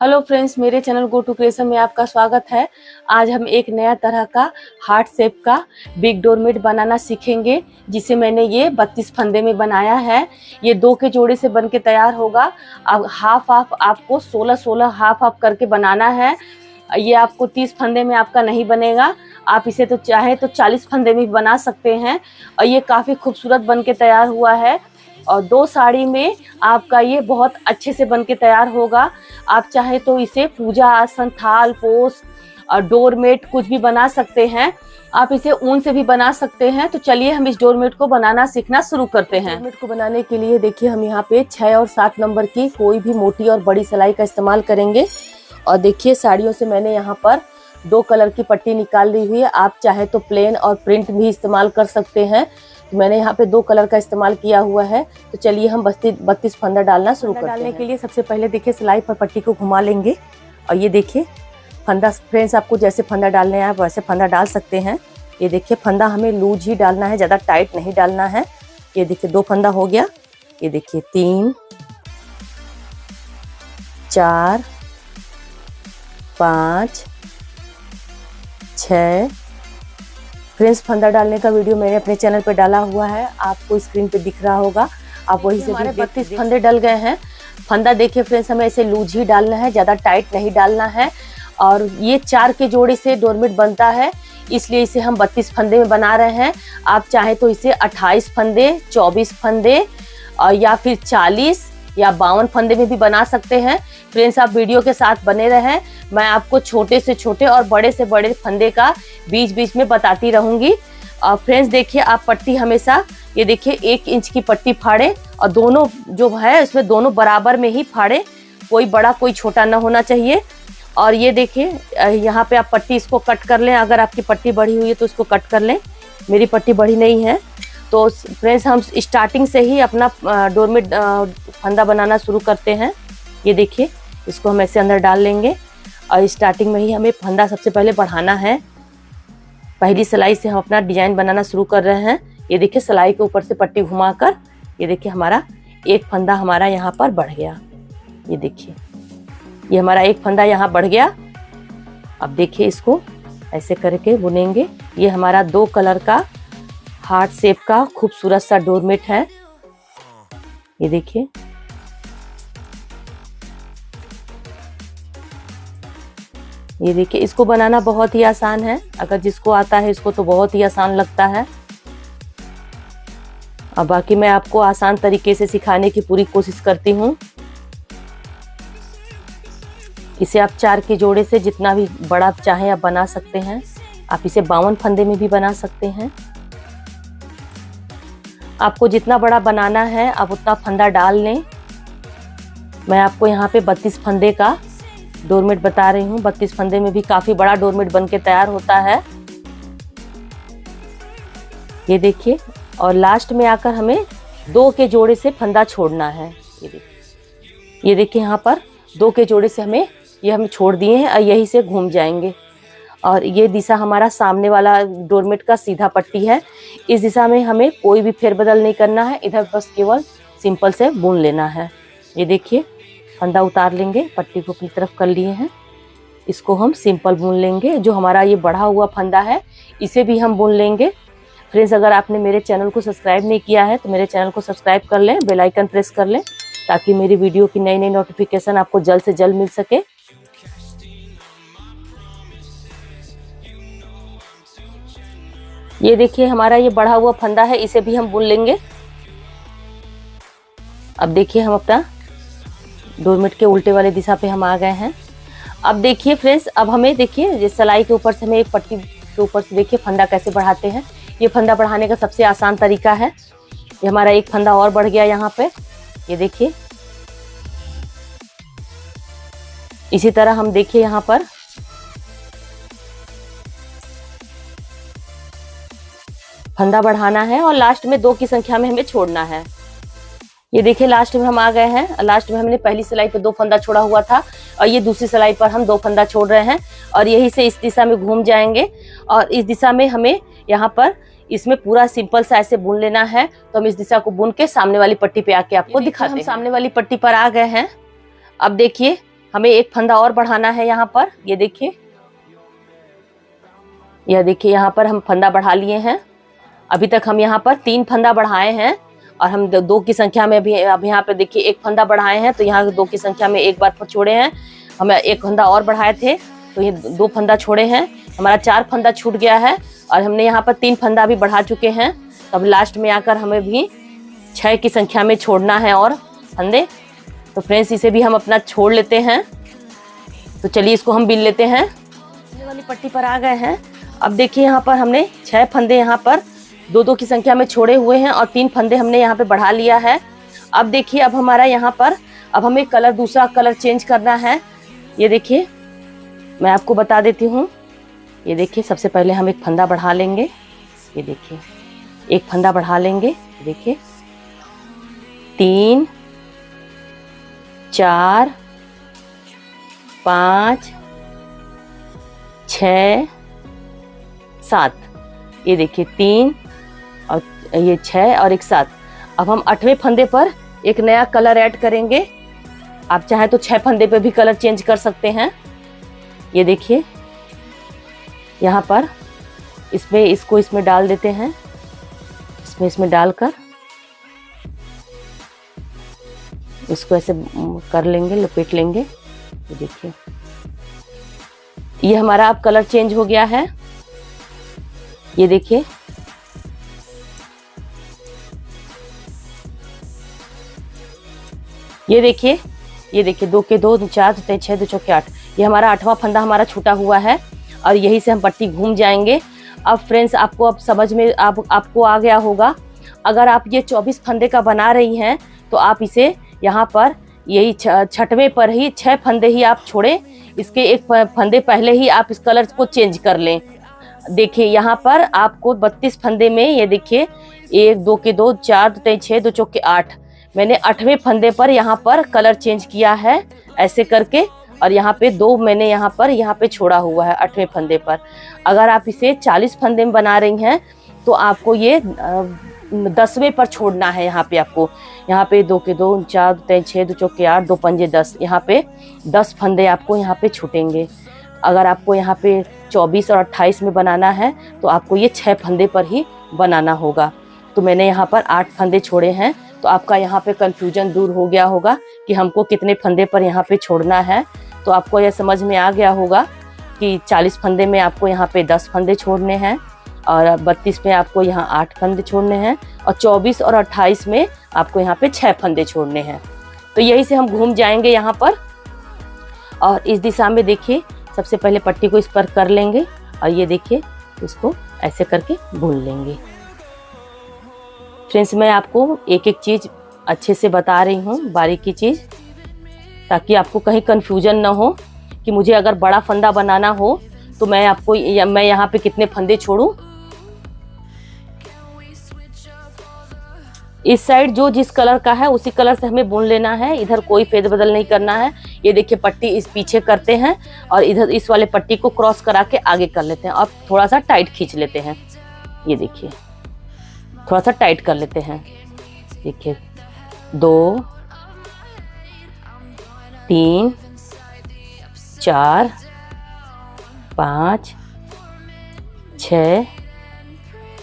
Hello friends, मेरे channel go to creation में आपका स्वागत है। आज हम एक नया तरह का हार्ट शेप का बिग डोरमेट बनाना सीखेंगे, जिसे मैंने ये 32 फंदे में बनाया है। ये 2 के जोड़े से बन के तैयार होगा। अब हाफ आपको 16 हाफ करके बनाना है। ये आपको 30 फंदे में आपका नहीं बनेगा। आप इसे तो चाहे तो 40 फंदे में भी बना सकते हैं। और ये काफ़ी खूबसूरत बन के तैयार हुआ है और 2 साड़ी में आपका ये बहुत अच्छे से बन के तैयार होगा। आप चाहे तो इसे पूजा आसन, थाल पोस और डोरमेट कुछ भी बना सकते हैं। आप इसे ऊन से भी बना सकते हैं। तो चलिए हम इस डोरमेट को बनाना सीखना शुरू करते हैं। डोरमेट को बनाने के लिए देखिए हम यहाँ पे 6 और 7 नंबर की कोई भी मोटी और बड़ी सिलाई का इस्तेमाल करेंगे। और देखिए साड़ियों से मैंने यहाँ पर 2 कलर की पट्टी निकाल ली हुई है। आप चाहे तो प्लेन और प्रिंट भी इस्तेमाल कर सकते हैं। मैंने यहाँ पे 2 कलर का इस्तेमाल किया हुआ है। तो चलिए हम 32 फंदा डालना शुरू करते हैं। डालने के लिए सबसे पहले देखिए सिलाई पर पट्टी को घुमा लेंगे और ये देखिए फंदा। फ्रेंड्स, आपको जैसे फंदा डालने हैं आप वैसे फंदा डाल सकते हैं। ये देखिए फंदा हमें लूज ही डालना है, ज़्यादा टाइट नहीं डालना है। ये देखिए 2 फंदा हो गया। ये देखिए 3 4 5 6। फ्रेंड्स, फंदा डालने का वीडियो मैंने अपने चैनल पे डाला हुआ है, आपको स्क्रीन पे दिख रहा होगा। आप वहीं से हमारे 32 फंदे डल गए हैं। फंदा देखिए फ्रेंड्स, हमें ऐसे लूज ही डालना है, ज़्यादा टाइट नहीं डालना है। और ये 4 के जोड़े से डोरमेट बनता है, इसलिए इसे हम 32 फंदे में बना रहे हैं। आप चाहे तो इसे 28 फंदे, 24 फंदे या फिर 40 या 52 फंदे में भी बना सकते हैं। फ्रेंड्स, आप वीडियो के साथ बने रहें। मैं आपको छोटे से छोटे और बड़े से बड़े फंदे का बीच बीच में बताती रहूंगी। फ्रेंड्स देखिए, आप पट्टी हमेशा ये देखिए 1 इंच की पट्टी फाड़े और दोनों जो है इसमें दोनों बराबर में ही फाड़े, कोई बड़ा कोई छोटा ना होना चाहिए। और ये देखिए यहाँ पे आप पट्टी इसको कट कर लें। अगर आपकी पट्टी बड़ी हुई है तो इसको कट कर लें। मेरी पट्टी बड़ी नहीं है। तो फ्रेंड्स, हम स्टार्टिंग से ही अपना डोरमेट फंदा बनाना शुरू करते हैं। ये देखिए इसको हम ऐसे अंदर डाल लेंगे और स्टार्टिंग में ही हमें फंदा सबसे पहले बढ़ाना है। पहली सिलाई से हम अपना डिजाइन बनाना शुरू कर रहे हैं। ये देखिए सिलाई के ऊपर से पट्टी घुमाकर ये देखिए हमारा एक फंदा हमारा यहाँ पर बढ़ गया। ये देखिए ये हमारा एक फंदा यहाँ बढ़ गया। अब देखिए इसको ऐसे करके बुनेंगे। ये हमारा 2 कलर का हार्ट शेप का खूबसूरत सा डोरमेट है। ये देखिए ये देखिए इसको बनाना बहुत ही आसान है। अगर जिसको आता है इसको तो बहुत ही आसान लगता है। अब बाकी मैं आपको आसान तरीके से सिखाने की पूरी कोशिश करती हूँ। इसे आप 4 के जोड़े से जितना भी बड़ा चाहे आप बना सकते हैं। आप इसे 52 फंदे में भी बना सकते हैं। आपको जितना बड़ा बनाना है आप उतना फंदा डाल लें। मैं आपको यहाँ पे 32 फंदे का डोरमेट बता रही हूँ। 32 फंदे में भी काफ़ी बड़ा डोरमेट बन के तैयार होता है। ये देखिए और लास्ट में आकर हमें 2 के जोड़े से फंदा छोड़ना है। ये देखिए यहाँ पर 2 के जोड़े से हम छोड़ दिए हैं और यहीं से घूम जाएंगे। और ये दिशा हमारा सामने वाला डोरमेट का सीधा पट्टी है। इस दिशा में हमें कोई भी फेरबदल नहीं करना है। इधर बस केवल सिंपल से बुन लेना है। ये देखिए फंदा उतार लेंगे, पट्टी को अपनी तरफ कर लिए हैं। इसको हम सिंपल बुन लेंगे। जो हमारा ये बढ़ा हुआ फंदा है इसे भी हम बुन लेंगे। फ्रेंड्स, अगर आपने मेरे चैनल को सब्सक्राइब नहीं किया है तो मेरे चैनल को सब्सक्राइब कर लें, बेल आइकन प्रेस कर लें, ताकि मेरी वीडियो की नई नई नोटिफिकेशन आपको जल्द से जल्द मिल सके। ये देखिए हमारा ये बढ़ा हुआ फंदा है, इसे भी हम बुन लेंगे। अब देखिए हम अपना डोरमेट के उल्टे वाले दिशा पे हम आ गए हैं। अब देखिए फ्रेंड्स, अब हमें देखिए ये सिलाई के ऊपर से हमें एक पट्टी के ऊपर से देखिए फंदा कैसे बढ़ाते हैं। ये फंदा बढ़ाने का सबसे आसान तरीका है। ये हमारा एक फंदा और बढ़ गया यहाँ पे। ये देखिए इसी तरह हम देखिए यहाँ पर फंदा बढ़ाना है और लास्ट में 2 की संख्या में हमें छोड़ना है। ये देखिए लास्ट में हम आ गए हैं। लास्ट में हमने पहली सिलाई पे 2 फंदा छोड़ा हुआ था और ये दूसरी सिलाई पर हम 2 फंदा छोड़ रहे हैं और यही से इस दिशा में घूम जाएंगे। और इस दिशा में हमें यहाँ पर इसमें पूरा सिंपल सा ऐसे बुन लेना है। तो हम इस दिशा को बुन के सामने वाली पट्टी पे आके आपको दिखाते हैं। हम सामने वाली पट्टी पर आ गए हैं। अब देखिए हमें एक फंदा और बढ़ाना है यहाँ पर। ये देखिए, यह देखिए यहाँ पर हम फंदा बढ़ा लिए हैं। अभी तक हम यहाँ पर 3 फंदा बढ़ाए हैं और हम 2 की संख्या में भी अब यहाँ पे देखिए 1 फंदा बढ़ाए हैं, तो यहाँ 2 की संख्या में एक बार छोड़े हैं। हमें 1 फंदा और बढ़ाए थे तो ये 2 फंदा छोड़े हैं, हमारा 4 फंदा छूट गया है और हमने यहाँ पर 3 फंदा भी बढ़ा चुके हैं। तब लास्ट में आकर हमें भी 6 की संख्या में छोड़ना है और फंदे। तो फ्रेंड्स इसे भी हम अपना छोड़ लेते हैं। तो चलिए इसको हम बिन लेते हैं। ये वाली पट्टी पर आ गए हैं। अब देखिए यहाँ पर हमने 6 फंदे यहाँ पर 2-2 की संख्या में छोड़े हुए हैं और 3 फंदे हमने यहाँ पे बढ़ा लिया है। अब देखिए अब हमारा यहाँ पर अब हमें कलर, दूसरा कलर चेंज करना है। ये देखिए मैं आपको बता देती हूँ। ये देखिए सबसे पहले हम एक फंदा बढ़ा लेंगे। ये देखिए एक फंदा बढ़ा लेंगे। देखिए 3 4 5 6 7। ये देखिए 3 और ये 6 और एक 7। अब हम 8वें फंदे पर एक नया कलर ऐड करेंगे। आप चाहे तो 6 फंदे पे भी कलर चेंज कर सकते हैं। ये देखिए यहाँ पर इसमें डाल देते हैं। इसमें डालकर इसको ऐसे कर लेंगे, लपेट लेंगे। ये देखिए ये हमारा अब कलर चेंज हो गया है। ये देखिए ये देखिए 2 के 2 4 6 2 चौके 8। ये हमारा 8वां फंदा हमारा छूटा हुआ है और यही से हम पट्टी घूम जाएंगे। अब फ्रेंड्स आपको अब समझ में आपको आ गया होगा। अगर आप ये 24 फंदे का बना रही हैं तो आप इसे यहाँ पर यही 6वें पर ही 6 फंदे ही आप छोड़े, इसके एक फंदे पहले ही आप इस कलर को चेंज कर लें। देखिए यहाँ पर आपको 32 फंदे में ये देखिए 1 2 के 2 4 6 2 चौके 8। मैंने 8वें फंदे पर यहाँ पर कलर चेंज किया है ऐसे करके, और यहाँ पे 2 मैंने यहाँ पे छोड़ा हुआ है 8वें फंदे पर। अगर आप इसे 40 फंदे में बना रही हैं तो आपको ये 10वें पर छोड़ना है। यहाँ पे 2 के 2 4 6 2 चौके 8 2 पंजे 10। यहाँ पे 10 फंदे आपको यहाँ पे छूटेंगे। अगर आपको यहाँ पे 24 और 28 में बनाना है तो आपको ये 6 फंदे पर ही बनाना होगा। तो मैंने यहाँ पर 8 फंदे छोड़े हैं। तो आपका यहाँ पे कंफ्यूजन दूर हो गया होगा कि हमको कितने फंदे पर यहाँ पे छोड़ना है। तो आपको यह समझ में आ गया होगा कि 40 फंदे में आपको यहाँ पे 10 फंदे छोड़ने हैं और 32 में आपको यहाँ 8 फंदे छोड़ने हैं और 24 और 28 में आपको यहाँ पे 6 फंदे छोड़ने हैं। तो यही से हम घूम जाएंगे यहाँ पर और इस दिशा में देखिए सबसे पहले पट्टी को इस पर कर लेंगे और ये देखिए इसको ऐसे करके बुन लेंगे। फ्रेंड्स मैं आपको एक एक चीज़ अच्छे से बता रही हूँ, बारीकी चीज़, ताकि आपको कहीं कंफ्यूजन ना हो कि मुझे अगर बड़ा फंदा बनाना हो तो मैं यहाँ पे कितने फंदे छोड़ूं। इस साइड जो जिस कलर का है उसी कलर से हमें बुन लेना है, इधर कोई फेरबदल नहीं करना है। ये देखिए पट्टी इस पीछे करते हैं और इधर इस वाले पट्टी को क्रॉस करा के आगे कर लेते हैं और थोड़ा सा टाइट खींच लेते हैं। ये देखिए थोड़ा सा टाइट कर लेते हैं। देखिए 2 3 4 5 6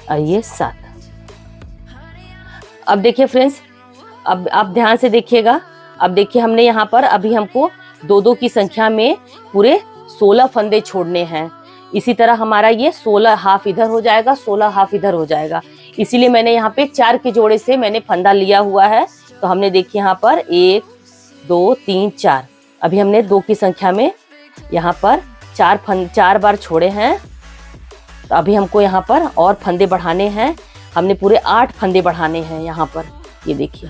और ये 7। अब देखिए फ्रेंड्स, अब आप ध्यान से देखिएगा। अब देखिए हमने यहाँ पर अभी हमको 2-2 की संख्या में पूरे 16 फंदे छोड़ने हैं। इसी तरह हमारा ये 16 हाफ इधर हो जाएगा, 16 हाफ इधर हो जाएगा। इसीलिए मैंने यहाँ पे 4 के जोड़े से मैंने फंदा लिया हुआ है। तो हमने देखिए यहाँ पर 1 2 3 4, अभी हमने 2 की संख्या में यहाँ पर 4 बार छोड़े हैं। तो अभी हमको यहाँ पर और फंदे बढ़ाने हैं। हमने पूरे 8 फंदे बढ़ाने हैं यहाँ पर। ये देखिए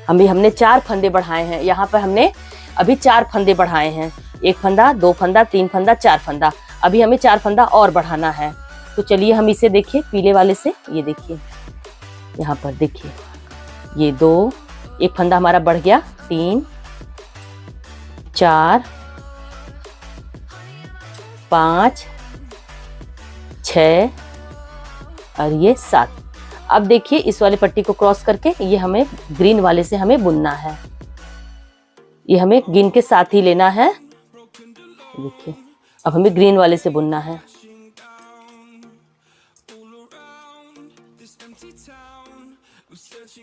हमने 4 फंदे बढ़ाए हैं। यहाँ पर हमने अभी 4 फंदे बढ़ाए हैं, 1 फंदा 2 फंदा 3 फंदा 4 फंदा। अभी हमें 4 फंदा और बढ़ाना है। तो चलिए हम इसे देखिए पीले वाले से। ये देखिए यहाँ पर देखिए ये 2, 1 फंदा हमारा बढ़ गया, 3 4 5 6 और ये 7। अब देखिए इस वाले पट्टी को क्रॉस करके ये हमें ग्रीन वाले से हमें बुनना है। ये हमें गिन के साथ ही लेना है। देखिए अब हमें ग्रीन वाले से बुनना है।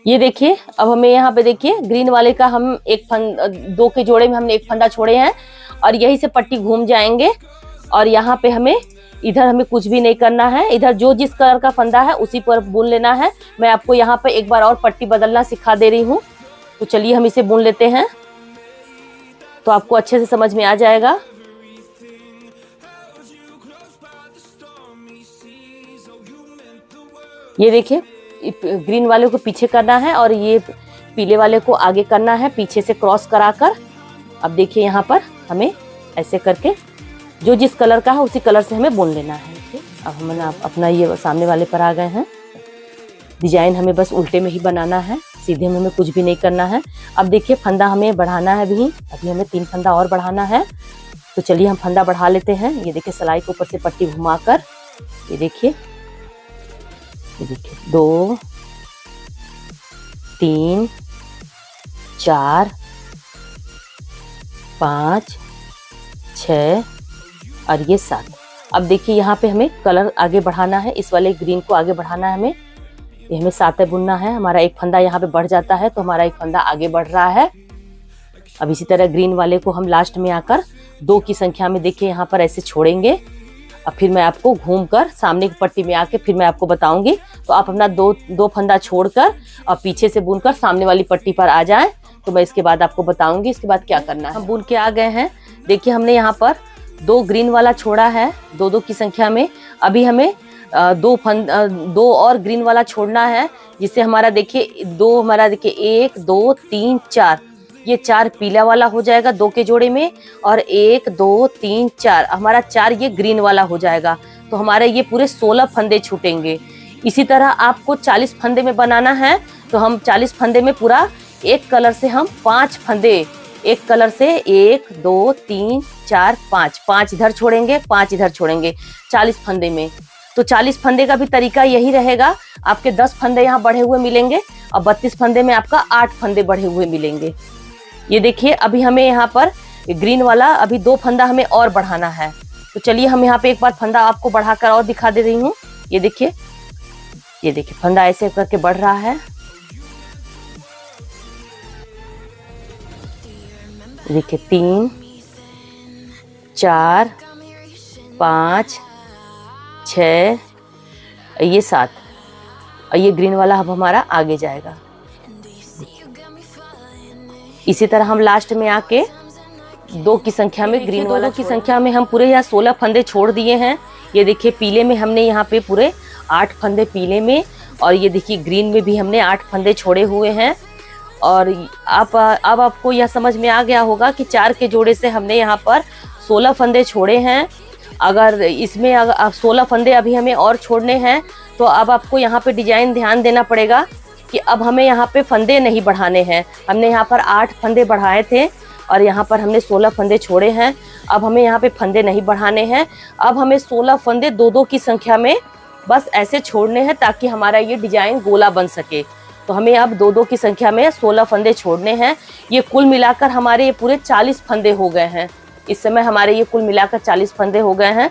ये देखिए अब हमें यहाँ पे देखिए ग्रीन वाले का हम दो के जोड़े में हमने एक फंदा छोड़े हैं और यही से पट्टी घूम जाएंगे और यहाँ पे हमें इधर हमें कुछ भी नहीं करना है। इधर जो जिस कलर का फंदा है उसी पर बुन लेना है। मैं आपको यहाँ पे एक बार और पट्टी बदलना सिखा दे रही हूँ, तो चलिए हम इसे बुन लेते हैं तो आपको अच्छे से समझ में आ जाएगा। ये देखिए ग्रीन वाले को पीछे करना है और ये पीले वाले को आगे करना है पीछे से क्रॉस कराकर। अब देखिए यहाँ पर हमें ऐसे करके जो जिस कलर का है उसी कलर से हमें बुन लेना है। अब हम अपना ये सामने वाले पर आ गए हैं। डिजाइन हमें बस उल्टे में ही बनाना है, सीधे में हमें कुछ भी नहीं करना है। अब देखिए फंदा हमें बढ़ाना है, अभी हमें 3 फंदा और बढ़ाना है। तो चलिए हम फंदा बढ़ा लेते हैं। ये देखिए सिलाई के ऊपर से पट्टी घुमाकर ये देखिए 2 3 4 5 6 और ये 7। अब देखिए यहाँ पे हमें कलर आगे बढ़ाना है, इस वाले ग्रीन को आगे बढ़ाना है हमें। ये हमें 7 बुनना है। हमारा एक फंदा यहाँ पे बढ़ जाता है तो हमारा एक फंदा आगे बढ़ रहा है। अब इसी तरह ग्रीन वाले को हम लास्ट में आकर 2 की संख्या में देखिए यहाँ पर ऐसे छोड़ेंगे। अब फिर मैं आपको घूमकर सामने की पट्टी में आके फिर मैं आपको बताऊंगी। तो आप अपना दो फंदा छोड़कर और पीछे से बुनकर सामने वाली पट्टी पर आ जाएं, तो मैं इसके बाद आपको बताऊंगी इसके बाद क्या करना है। हम बुन के आ गए हैं। देखिए हमने यहाँ पर 2 ग्रीन वाला छोड़ा है 2 की संख्या में। अभी हमें 2 और ग्रीन वाला छोड़ना है, जिससे हमारा देखिए 1 2 3 4 ये 4 पीला वाला हो जाएगा 2 के जोड़े में और 1 2 3 4 हमारा 4 ये ग्रीन वाला हो जाएगा। तो हमारे ये पूरे 16 फंदे छूटेंगे। इसी तरह आपको 40 फंदे में बनाना है। तो हम 40 फंदे में पूरा एक कलर से हम 5 फंदे, एक कलर से 1 2 3 4 5 इधर छोड़ेंगे 5 इधर छोड़ेंगे 40 फंदे में। तो 40 फंदे का भी तरीका यही रहेगा। आपके 10 फंदे यहाँ बढ़े हुए मिलेंगे और 32 फंदे में आपका 8 फंदे बढ़े हुए मिलेंगे। ये देखिए अभी हमें यहाँ पर ग्रीन वाला अभी 2 फंदा हमें और बढ़ाना है। तो चलिए हम यहाँ पे एक बार फंदा आपको बढ़ाकर और दिखा दे रही हूँ। ये देखिए फंदा ऐसे करके बढ़ रहा है। देखिए 3 4 5 6 ये 7 और ये ग्रीन वाला अब हमारा आगे जाएगा। इसी तरह हम लास्ट में आके 2 की संख्या में ग्रीन वाला की संख्या में हम पूरे यहाँ 16 फंदे छोड़ दिए हैं। ये देखिए पीले में हमने यहाँ पे पूरे 8 फंदे पीले में और ये देखिए ग्रीन में भी हमने 8 फंदे छोड़े हुए हैं। और अब आपको यह समझ में आ गया होगा कि 4 के जोड़े से हमने यहाँ पर 16 फंदे छोड़े हैं। अगर इसमें अगर 16 फंदे अभी हमें और छोड़ने हैं तो अब आपको यहाँ पे डिजाइन ध्यान देना पड़ेगा कि अब हमें यहाँ पे फंदे नहीं बढ़ाने हैं। हमने यहाँ पर 8 फंदे बढ़ाए थे और यहाँ पर हमने 16 फंदे छोड़े हैं। अब हमें यहाँ पे फंदे नहीं बढ़ाने हैं। अब हमें 16 फंदे 2 की संख्या में बस ऐसे छोड़ने हैं ताकि हमारा ये डिजाइन गोला बन सके। तो हमें अब 2 की संख्या में 16 फंदे छोड़ने हैं। ये कुल मिलाकर हमारे ये पूरे 40 फंदे हो गए हैं। इस समय हमारे ये कुल मिलाकर 40 फंदे हो गए हैं।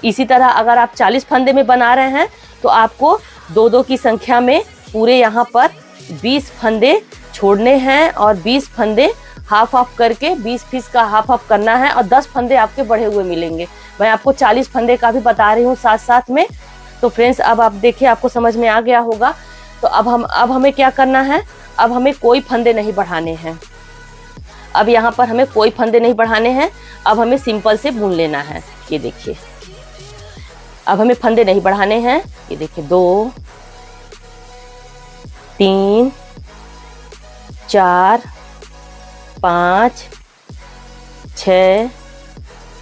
इसी तरह अगर आप 40 फंदे में बना रहे हैं तो आपको 2 की संख्या में पूरे यहाँ पर 20 फंदे छोड़ने हैं और 20 फंदे हाफ ऑफ करके 20 का हाफ ऑफ करना है और 10 फंदे आपके बढ़े हुए मिलेंगे। मैं आपको 40 फंदे का भी बता रही हूँ साथ साथ में। तो फ्रेंड्स अब आप देखिए आपको समझ में आ गया होगा। तो अब हमें क्या करना है, अब हमें कोई फंदे नहीं बढ़ाने हैं। अब यहाँ पर हमें कोई फंदे नहीं बढ़ाने हैं। अब हमें सिंपल से बुन लेना है। ये देखिए अब हमें फंदे नहीं बढ़ाने हैं। ये देखिए 2 3 4 5 6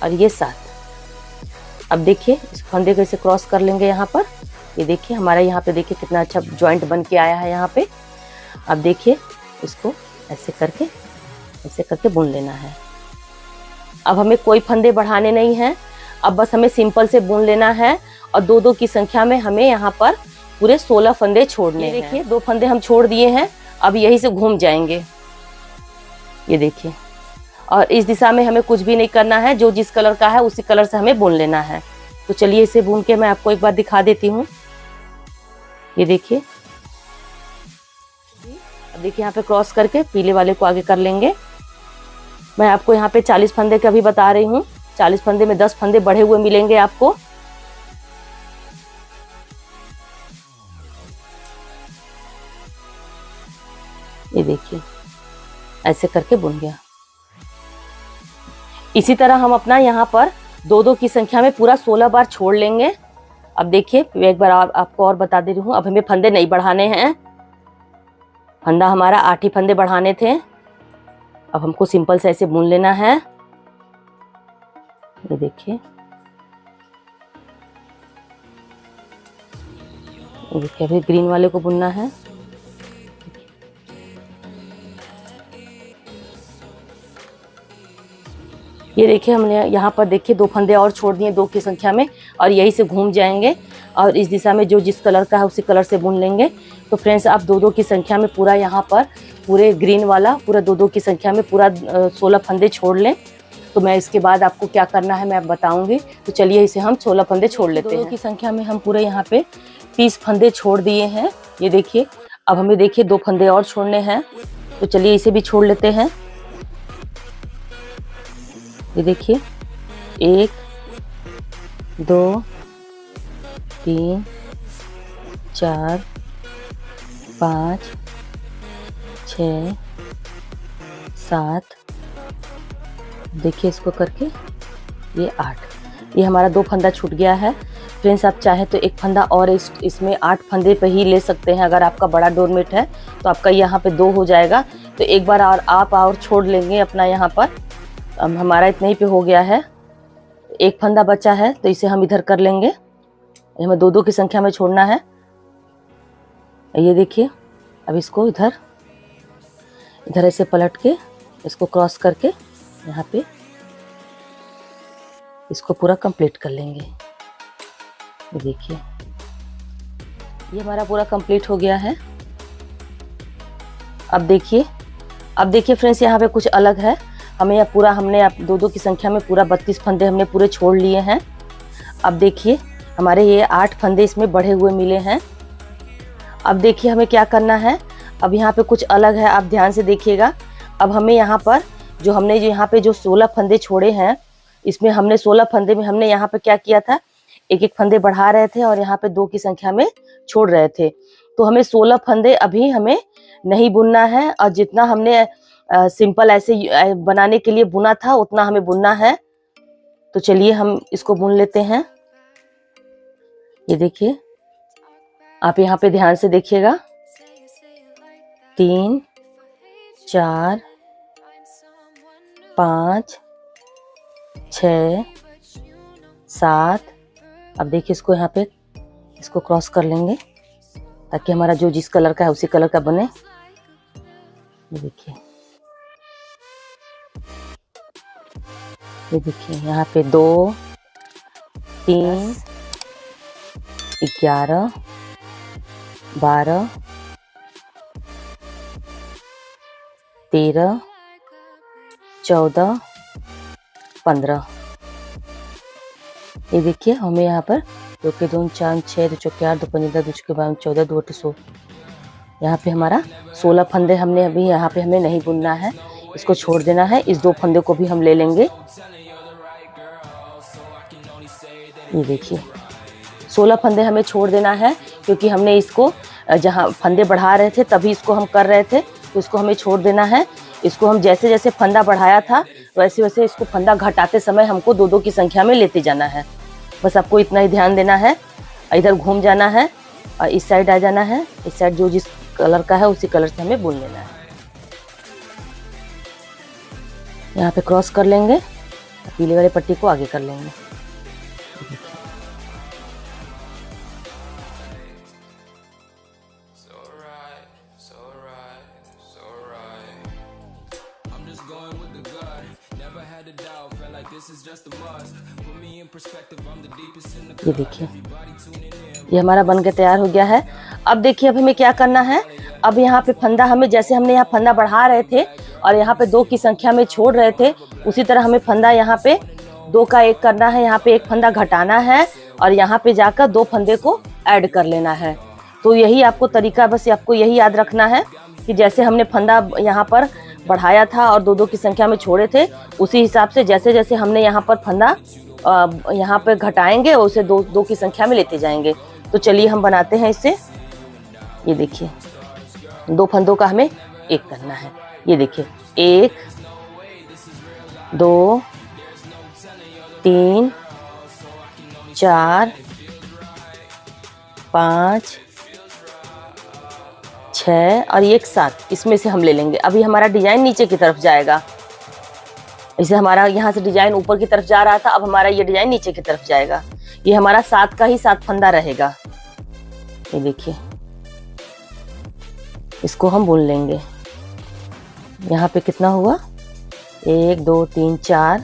और ये 7। अब देखिए इस फंदे को ऐसे क्रॉस कर लेंगे यहाँ पर। ये देखिए हमारा यहाँ पे देखिए कितना अच्छा जॉइंट बन के आया है यहाँ पे। अब देखिए इसको ऐसे करके बुन लेना है। अब हमें कोई फंदे बढ़ाने नहीं हैं। अब बस हमें सिंपल से बुन लेना है और 2 की संख्या में हमें यहाँ पर पूरे 16 फंदे छोड़ने हैं। देखिए 2 फंदे हम छोड़ दिए हैं। अब यही से घूम जाएंगे। ये देखिए और इस दिशा में हमें कुछ भी नहीं करना है, जो जिस कलर का है उसी कलर से हमें बुन लेना है। तो चलिए इसे बुन के मैं आपको एक बार दिखा देती हूँ। ये देखिए, अब देखिए यहाँ पे क्रॉस करके पीले वाले को आगे कर लेंगे। मैं आपको यहाँ पे 40 फंदे का भी बता रही हूँ। 40 फंदे में 10 फंदे बढ़े हुए मिलेंगे आपको। ये देखिए ऐसे करके बुन गया। इसी तरह हम अपना यहाँ पर 2-2 की संख्या में पूरा 16 बार छोड़ लेंगे। अब देखिए एक बार आपको और बता दे रही हूँ, अब हमें फंदे नहीं बढ़ाने हैं। फंदा हमारा 8 ही फंदे बढ़ाने थे। अब हमको सिंपल से ऐसे बुन लेना है। ये देखिए, अभी ग्रीन वाले को बुनना है। ये देखिए हमने यहाँ पर देखिए 2 फंदे और छोड़ दिए 2 की संख्या में, और यही से घूम जाएंगे और इस दिशा में जो जिस कलर का है उसी कलर से बुन लेंगे। तो फ्रेंड्स आप 2-2 की संख्या में पूरा यहाँ पर पूरे ग्रीन वाला पूरा 2-2 की संख्या में पूरा 16 फंदे छोड़ लें। तो मैं इसके बाद आपको क्या करना है मैं आप बताऊंगी। तो चलिए इसे हम 16 फंदे छोड़ लेते हैं। 2 की संख्या में हम पूरे यहाँ पे 30 फंदे छोड़ दिए हैं। ये देखिए, अब हमें देखिए 2 फंदे और छोड़ने हैं। तो चलिए इसे भी छोड़ लेते हैं। ये देखिए 1 2 3 4 5 6 7, देखिए इसको करके ये 8। ये हमारा 2 फंदा छूट गया है। फ्रेंड्स आप चाहे तो एक फंदा और इसमें 8 फंदे पे ही ले सकते हैं। अगर आपका बड़ा डोरमेट है तो आपका यहाँ पे 2 हो जाएगा। तो एक बार और आप और छोड़ लेंगे अपना यहाँ पर। अब हमारा इतना ही पे हो गया है। एक फंदा बचा है तो इसे हम इधर कर लेंगे। हमें 2-2 की संख्या में छोड़ना है। ये देखिए, अब इसको इधर ऐसे पलट के इसको क्रॉस करके यहाँ पे इसको पूरा कंप्लीट कर लेंगे। ये देखिए ये हमारा पूरा कंप्लीट हो गया है। अब देखिए फ्रेंड्स यहाँ पे कुछ अलग है। हमने 2-2 की संख्या में पूरा 32 फंदे हमने पूरे छोड़ लिए हैं। अब देखिए हमारे ये 8 फंदे इसमें बढ़े हुए मिले हैं। अब देखिए हमें क्या करना है। अब यहाँ पे कुछ अलग है, आप ध्यान से देखिएगा। अब हमें यहाँ पर यहाँ पे जो 16 फंदे छोड़े हैं, इसमें हमने 16 फंदे में हमने यहाँ पे क्या किया था, एक फंदे बढ़ा रहे थे और यहाँ पे 2 की संख्या में छोड़ रहे थे। तो हमें 16 फंदे अभी हमें नहीं बुनना है, और जितना हमने सिंपल ऐसे बनाने के लिए बुना था उतना हमें बुनना है। तो चलिए हम इसको बुन लेते हैं। ये देखिए, आप यहाँ पे ध्यान से देखिएगा। 3 4 5 6 7। अब देखिए इसको यहाँ पे इसको क्रॉस कर लेंगे ताकि हमारा जो जिस कलर का है उसी कलर का बने। ये देखिए यहाँ पे 2 3 11 12 13 14 15। ये देखिए हमें यहाँ पर 2 के 2 4 6 2 चौके 8 2 15 2 के 12 14 2 8 16। यहाँ पे हमारा 16 फंदे हमने अभी यहाँ पे हमें नहीं बुनना है, इसको छोड़ देना है। इस 2 फंदे को भी हम ले लेंगे। ये देखिए 16 फंदे हमें छोड़ देना है, क्योंकि हमने इसको जहाँ फंदे बढ़ा रहे थे तभी इसको हम कर रहे थे, तो इसको हमें छोड़ देना है। इसको हम जैसे जैसे फंदा बढ़ाया था वैसे वैसे इसको फंदा घटाते समय हमको 2-2 की संख्या में लेते जाना है। बस आपको इतना ही ध्यान देना है। इधर घूम जाना है और इस साइड आ जाना है। इस साइड जो जिस कलर का है उसी कलर से हमें बुन लेना है। यहाँ पे क्रॉस कर लेंगे, पीले वाले पट्टी को आगे कर लेंगे। ये देखिए ये हमारा बन के तैयार हो गया है। अब देखिए अब हमें क्या करना है। अब यहाँ पे फंदा हमें जैसे हमने यहाँ फंदा बढ़ा रहे थे और यहाँ पे 2 की संख्या में छोड़ रहे थे, उसी तरह हमें फंदा यहाँ पे 2 का 1 करना है। यहाँ पे 1 फंदा घटाना है और यहाँ पे जाकर 2 फंदे को ऐड कर लेना है। तो यही आपको तरीका, बस आपको यही याद रखना है कि जैसे हमने फंदा यहाँ पर बढ़ाया था और 2-2 की संख्या में छोड़े थे, उसी हिसाब से जैसे जैसे हमने यहाँ पर फंदा यहाँ पे घटाएंगे उसे 2-2 की संख्या में लेते जाएंगे। तो चलिए हम बनाते हैं इसे। ये देखिए 2 फंदों का हमें 1 करना है। ये देखिए 1 2 3 4 5 6 और 1 7, इसमें से हम ले लेंगे। अभी हमारा डिजाइन नीचे की तरफ जाएगा। इसे हमारा यहाँ से डिजाइन ऊपर की तरफ जा रहा था, अब हमारा ये डिजाइन नीचे की तरफ जाएगा। ये हमारा 7 का ही 7 फंदा रहेगा। ये देखिए इसको हम बुन लेंगे। यहाँ पे कितना हुआ, 1 2 3 4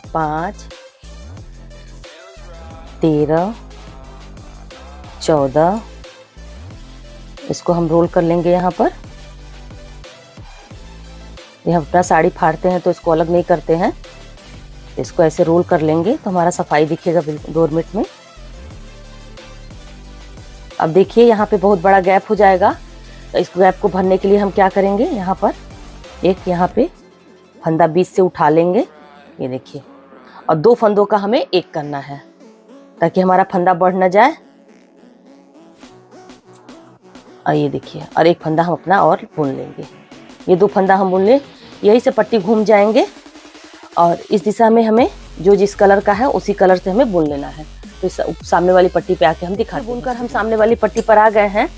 5 13 14। इसको हम रोल कर लेंगे। यहाँ पर ये हम अपना साड़ी फाड़ते हैं तो इसको अलग नहीं करते हैं, इसको ऐसे रोल कर लेंगे तो हमारा सफाई दिखेगा बिल्कुल डोरमेट में। अब देखिए यहाँ पे बहुत बड़ा गैप हो जाएगा, तो इस गैप को भरने के लिए हम क्या करेंगे, यहाँ पर एक यहाँ पे फंदा बीच से उठा लेंगे। ये देखिए, और 2 फंदों का हमें 1 करना है ताकि हमारा फंदा बढ़ ना जाए। और ये देखिए, और 1 फंदा हम अपना और बुन लेंगे। ये 2 फंदा हम बुन ले, यही से पट्टी घूम जाएंगे और इस दिशा में हमें जो जिस कलर का है उसी कलर से हमें बुन लेना है। तो सामने वाली पट्टी पे आके हम दिखाते हैं। बुनकर हम सामने वाली पट्टी पर आ गए हैं।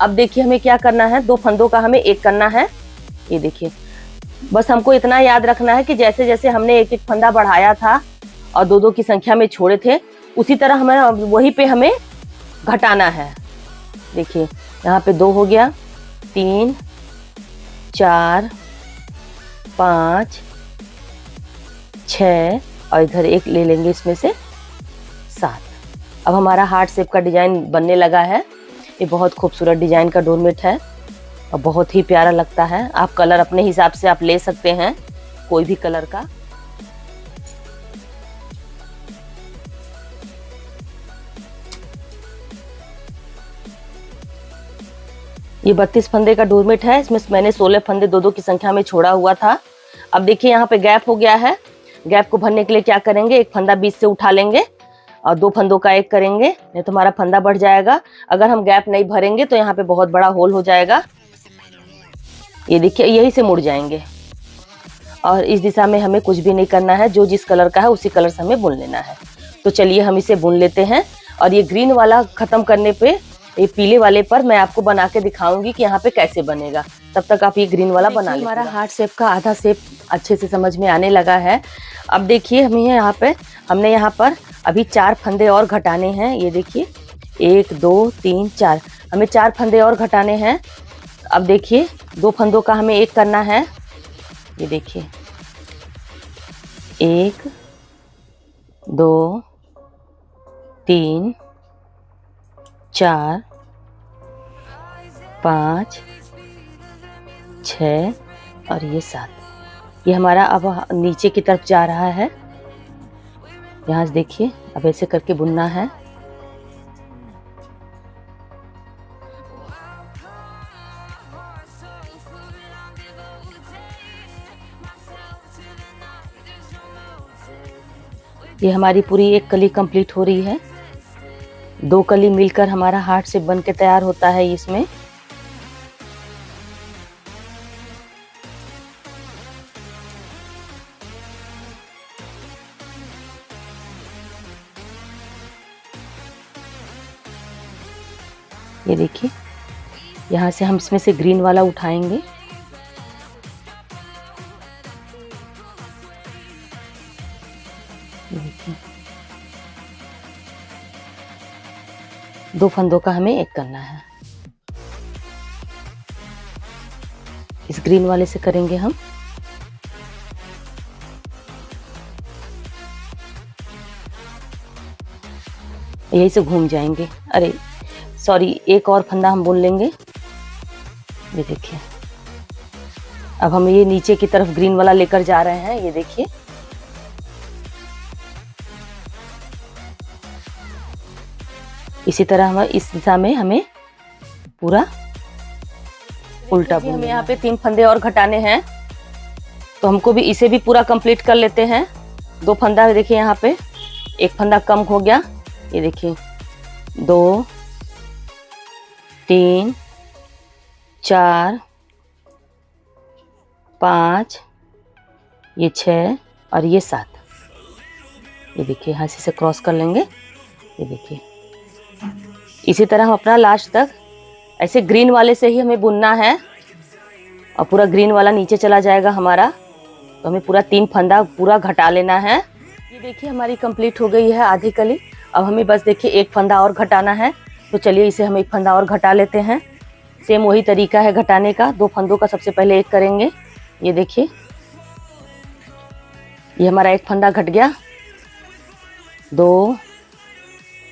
अब देखिए हमें क्या करना है, 2 फंदों का हमें 1 करना है। ये देखिए, बस हमको इतना याद रखना है कि जैसे जैसे हमने 1-1 फंदा बढ़ाया था और 2-2 की संख्या में छोड़े थे, उसी तरह हमें वही पे हमें घटाना है। देखिए यहाँ पे 2 हो गया, 3 4 5 6 और इधर 1 ले लेंगे, इसमें से 7। अब हमारा हार्ट शेप का डिजाइन बनने लगा है। ये बहुत खूबसूरत डिजाइन का डोरमेट है और बहुत ही प्यारा लगता है। आप कलर अपने हिसाब से आप ले सकते हैं, कोई भी कलर का। ये 32 फंदे का डोरमेट है। इसमें मैंने 16 फंदे 2-2 की संख्या में छोड़ा हुआ था। अब देखिए यहाँ पे गैप हो गया है। गैप को भरने के लिए क्या करेंगे, 1 फंदा बीच से उठा लेंगे और 2 फंदों का 1 करेंगे, नहीं तो हमारा फंदा बढ़ जाएगा। अगर हम गैप नहीं भरेंगे तो यहाँ पे बहुत बड़ा होल हो जाएगा। ये देखिए, यही से मुड़ जाएंगे और इस दिशा में हमें कुछ भी नहीं करना है। जो जिस कलर का है उसी कलर से हमें बुन लेना है। तो चलिए हम इसे बुन लेते हैं। और ये ग्रीन वाला खत्म करने पे ये पीले वाले पर मैं आपको बना के दिखाऊंगी कि यहाँ पे कैसे बनेगा। तब तक आप ये ग्रीन वाला बना लीजिए। हमारा हार्ट शेप का आधा शेप अच्छे से समझ में आने लगा है। अब देखिए हमने यहाँ पर अभी 4 फंदे और घटाने हैं। ये देखिए 1 2 3 4, हमें 4 फंदे और घटाने हैं। अब देखिए 2 फंदों का हमें 1 करना है। ये देखिए 1 2 3 4 5 6 और ये 7। ये हमारा अब नीचे की तरफ जा रहा है। यहाँ से देखिए, अब ऐसे करके बुनना है। ये हमारी पूरी 1 कली कंप्लीट हो रही है। 2 कली मिलकर हमारा हार्ट शेप बन के तैयार होता है। इसमें ये देखिए, यहाँ से हम इसमें से ग्रीन वाला उठाएंगे। देखिए 2 फंदों का हमें 1 करना है। इस ग्रीन वाले से करेंगे हम। यही से घूम जाएंगे। अरे सॉरी, 1 और फंदा हम बुन लेंगे। ये देखिए, अब हम ये नीचे की तरफ ग्रीन वाला लेकर जा रहे हैं, ये देखिए। इसी तरह हम इस दिशा में हमें पूरा उल्टा बुनना। हमें यहाँ पे 3 फंदे और घटाने हैं, तो हमको भी इसे भी पूरा कंप्लीट कर लेते हैं। 2 फंदा देखिए, यहाँ पे 1 फंदा कम हो गया, ये देखिए। 2 3 4 5, ये 6 और ये 7। ये देखिए, यहाँ से क्रॉस कर लेंगे, ये देखिए। इसी तरह हम अपना लास्ट तक ऐसे ग्रीन वाले से ही हमें बुनना है, और पूरा ग्रीन वाला नीचे चला जाएगा हमारा। तो हमें पूरा 3 फंदा पूरा घटा लेना है। ये देखिए, हमारी कंप्लीट हो गई है आधी कली। अब हमें बस देखिए 1 फंदा और घटाना है, तो चलिए इसे हम 1 फंदा और घटा लेते हैं। सेम वही तरीका है घटाने का। 2 फंदों का सबसे पहले 1 करेंगे, ये देखिए। ये हमारा 1 फंदा घट गया। 2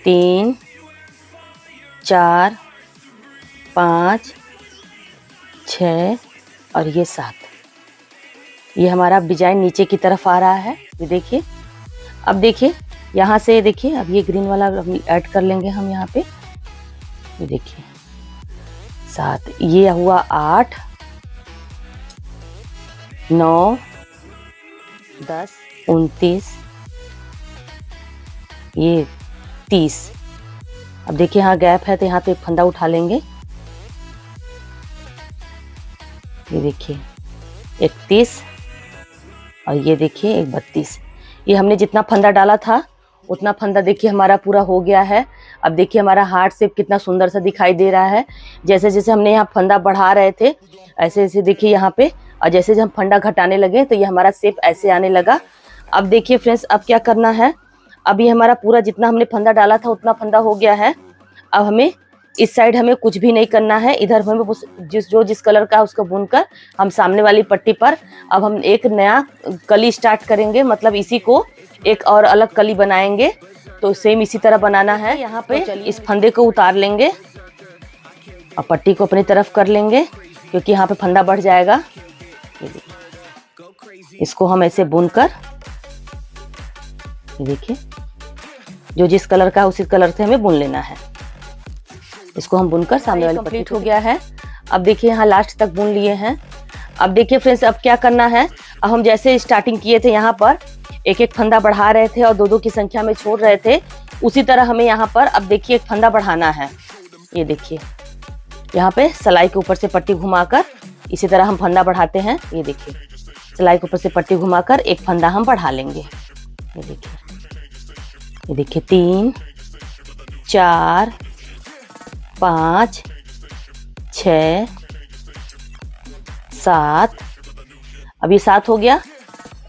3 4 5 6 और ये 7। ये हमारा डिजाइन नीचे की तरफ आ रहा है, ये देखिए। अब देखिए यहाँ से देखिए, अब ये ग्रीन वाला ऐड कर लेंगे हम यहाँ पे, ये देखिए। 7, ये हुआ 8 9 10 29, ये 30। अब देखिए यहाँ गैप है, तो यहाँ पे 1 फंदा उठा लेंगे, ये देखिए 31 और ये देखिए 32। ये हमने जितना फंदा डाला था उतना फंदा देखिए हमारा पूरा हो गया है। अब देखिए हमारा हार्ट शेप कितना सुंदर सा दिखाई दे रहा है। जैसे जैसे हमने यहाँ फंदा बढ़ा रहे थे, ऐसे ऐसे देखिए यहाँ पे, और जैसे जब हम फंदा घटाने लगे तो ये हमारा शेप ऐसे आने लगा। अब देखिए फ्रेंड्स, अब क्या करना है, अब ये हमारा पूरा जितना हमने फंदा डाला था उतना फंदा हो गया है। अब हमें इस साइड हमें कुछ भी नहीं करना है, इधर हमें जिस कलर का है उसको बुनकर हम सामने वाली पट्टी पर अब हम एक नया कली स्टार्ट करेंगे, मतलब इसी को एक और अलग कली बनाएंगे। तो सेम इसी तरह बनाना है। यहाँ पे तो इस फंदे को उतार लेंगे और पट्टी को अपनी तरफ कर लेंगे, क्योंकि यहाँ पे फंदा बढ़ जाएगा। इसको हम ऐसे बुनकर, देखिए जो जिस कलर का उसी कलर से हमें बुन लेना है। इसको हम बुनकर सामने वाली कंप्लीट हो गया है। अब देखिए यहाँ लास्ट तक बुन लिए हैं। अब देखिए फ्रेंड्स, अब क्या करना है, अब हम जैसे स्टार्टिंग किए थे यहाँ पर एक एक फंदा बढ़ा रहे थे और 2-2 की संख्या में छोड़ रहे थे, उसी तरह हमें यहाँ पर अब देखिए एक फंदा बढ़ाना है। ये देखिए यहाँ पे सिलाई के ऊपर से पट्टी घुमाकर इसी तरह हम फंदा बढ़ाते हैं। ये देखिए सिलाई के ऊपर से पट्टी घुमाकर एक फंदा हम बढ़ा लेंगे। ये देखिए 3 4 5 6 7। अब ये 7 हो गया।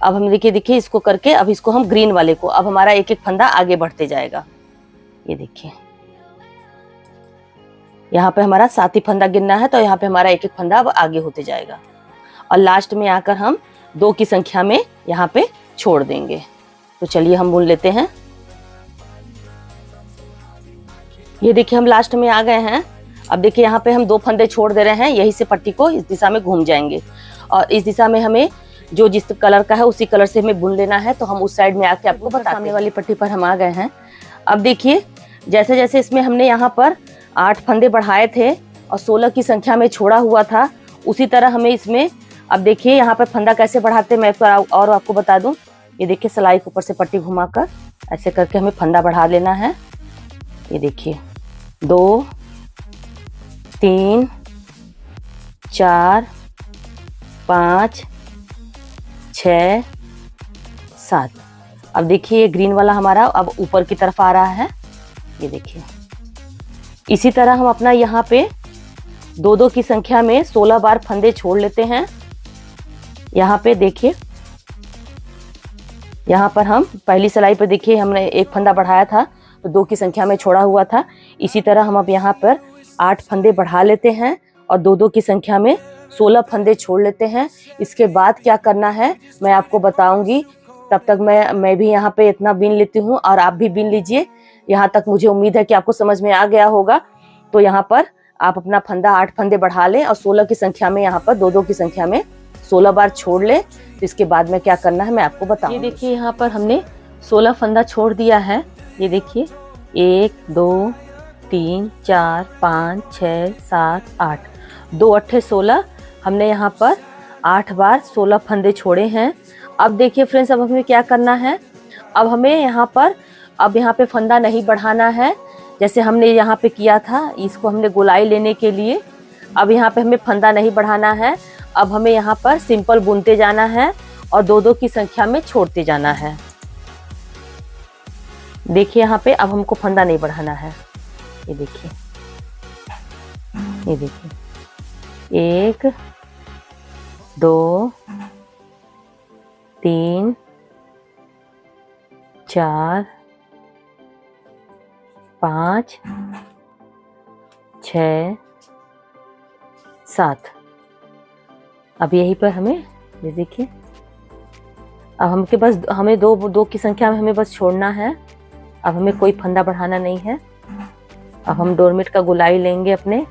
अब हम देखिए इसको करके अब इसको हम ग्रीन वाले को, अब हमारा एक एक फंदा आगे बढ़ते जाएगा। ये देखिए यहाँ पे हमारा 7 ही फंदा गिनना है, तो यहाँ पे हमारा एक एक फंदा अब आगे होते जाएगा और लास्ट में आकर हम 2 की संख्या में यहाँ पे छोड़ देंगे। तो चलिए हम बुन लेते हैं। ये देखिए हम लास्ट में आ गए हैं। अब देखिए यहाँ पे हम 2 फंदे छोड़ दे रहे हैं, यहीं से पट्टी को इस दिशा में घूम जाएंगे और इस दिशा में हमें जो जिस कलर का है उसी कलर से हमें बुन लेना है। तो हम उस साइड में आके आपको बताते हैं। सामने वाली पट्टी पर हम आ गए हैं। अब देखिए जैसे जैसे इसमें हमने यहाँ पर 8 फंदे बढ़ाए थे और 16 की संख्या में छोड़ा हुआ था, उसी तरह हमें इसमें अब देखिए यहाँ पर फंदा कैसे बढ़ाते मैं और आपको बता दूं। ये देखिए सिलाई के ऊपर से पट्टी घुमाकर ऐसे करके हमें फंदा बढ़ा लेना है। ये देखिए 2 3 4 5 6 7। अब देखिए ये ग्रीन वाला हमारा अब ऊपर की तरफ आ रहा है। ये देखिए इसी तरह हम अपना यहाँ पे 2-2 की संख्या में 16 बार फंदे छोड़ लेते हैं। यहाँ पे देखिए यहाँ पर हम पहली सिलाई पे देखिए हमने एक फंदा बढ़ाया था तो 2 की संख्या में छोड़ा हुआ था। इसी तरह हम अब यहाँ पर 8 फंदे बढ़ा लेते हैं और 2-2 की संख्या में 16 फंदे छोड़ लेते हैं। इसके बाद क्या करना है मैं आपको बताऊंगी। तब तक मैं भी यहाँ पे इतना बीन लेती हूँ और आप भी बीन लीजिए। यहाँ तक मुझे उम्मीद है कि आपको समझ में आ गया होगा। तो यहाँ पर आप अपना फंदा 8 फंदे बढ़ा लें और 16 की संख्या में यहाँ पर 2-2 की संख्या में 16 बार छोड़ ले तो इसके बाद में क्या करना है मैं आपको बताऊँ। ये देखिए यहाँ पर हमने 16 फंदा छोड़ दिया है। ये देखिए 1 2 3 4 5 6 7 8, 2 8 16 हमने यहाँ पर 8 बार 16 फंदे छोड़े हैं। अब देखिए फ्रेंड्स, अब हमें क्या करना है, अब हमें यहाँ पे फंदा नहीं बढ़ाना है जैसे हमने यहाँ पे किया था। इसको हमने गोलाई लेने के लिए अब यहाँ पे हमें फंदा नहीं बढ़ाना है। अब हमें यहाँ पर सिंपल बुनते जाना है और 2-2 की संख्या में छोड़ते जाना है। देखिए यहाँ पे अब हमको फंदा नहीं बढ़ाना है। ये देखिए, ये देखिए 1 2 3 4 5 6 7। अब यहीं पर हमें ये देखिए, अब हमें 2 की संख्या में हमें बस छोड़ना है। अब हमें कोई फंदा बढ़ाना नहीं है। अब हम डोरमेट का गोलाई लेंगे अपने।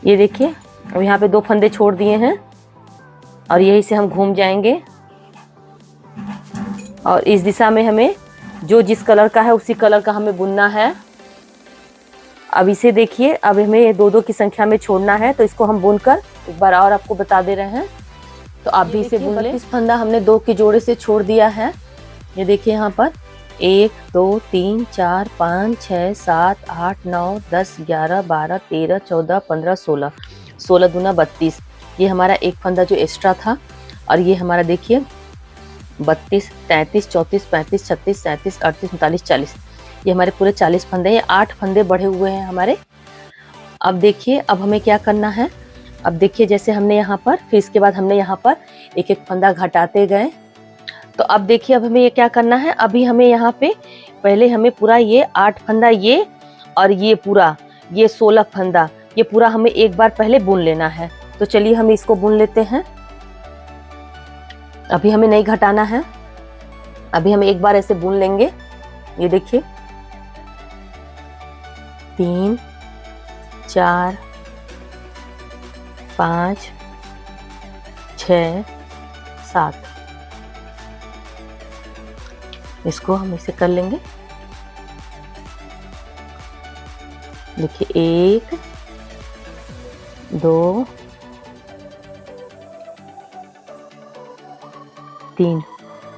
ये देखिए, अब यहाँ पे 2 फंदे छोड़ दिए हैं और यहीं से हम घूम जाएंगे और इस दिशा में हमें जो जिस कलर का है उसी कलर का हमें बुनना है। अब इसे देखिए, अब हमें 2-2 की संख्या में छोड़ना है, तो इसको हम बुनकर एक बार और आपको बता दे रहे हैं, तो आप भी इसे बुन लें। 32 फंदा हमने 2 के जोड़े से छोड़ दिया है। ये देखिए यहाँ पर 1 2 3 4 5 6 7 8 9 10 11 12 13 14 15 16, 16 दूना 32। ये हमारा एक फंदा जो एक्स्ट्रा था और ये हमारा देखिए 32 33 34 35 36 37 38 39 40, ये हमारे पूरे 40 फंदे हैं। 8 फंदे बढ़े हुए हैं हमारे। अब देखिए, अब हमें क्या करना है, अब देखिए जैसे हमने यहाँ पर, फिर इसके बाद हमने यहाँ पर एक एक फंदा घटाते गए। तो अब देखिए, अब हमें ये क्या करना है, अभी हमें यहाँ पे पहले हमें पूरा ये 8 फंदा ये और ये पूरा ये 16 फंदा ये पूरा हमें एक बार पहले बुन लेना है। तो चलिए हम इसको बुन लेते हैं। अभी हमें नहीं घटाना है, अभी हम एक बार ऐसे बुन लेंगे। ये देखिए 3 4 5 6 7, इसको हम इसे कर लेंगे। देखिए 1 2 3,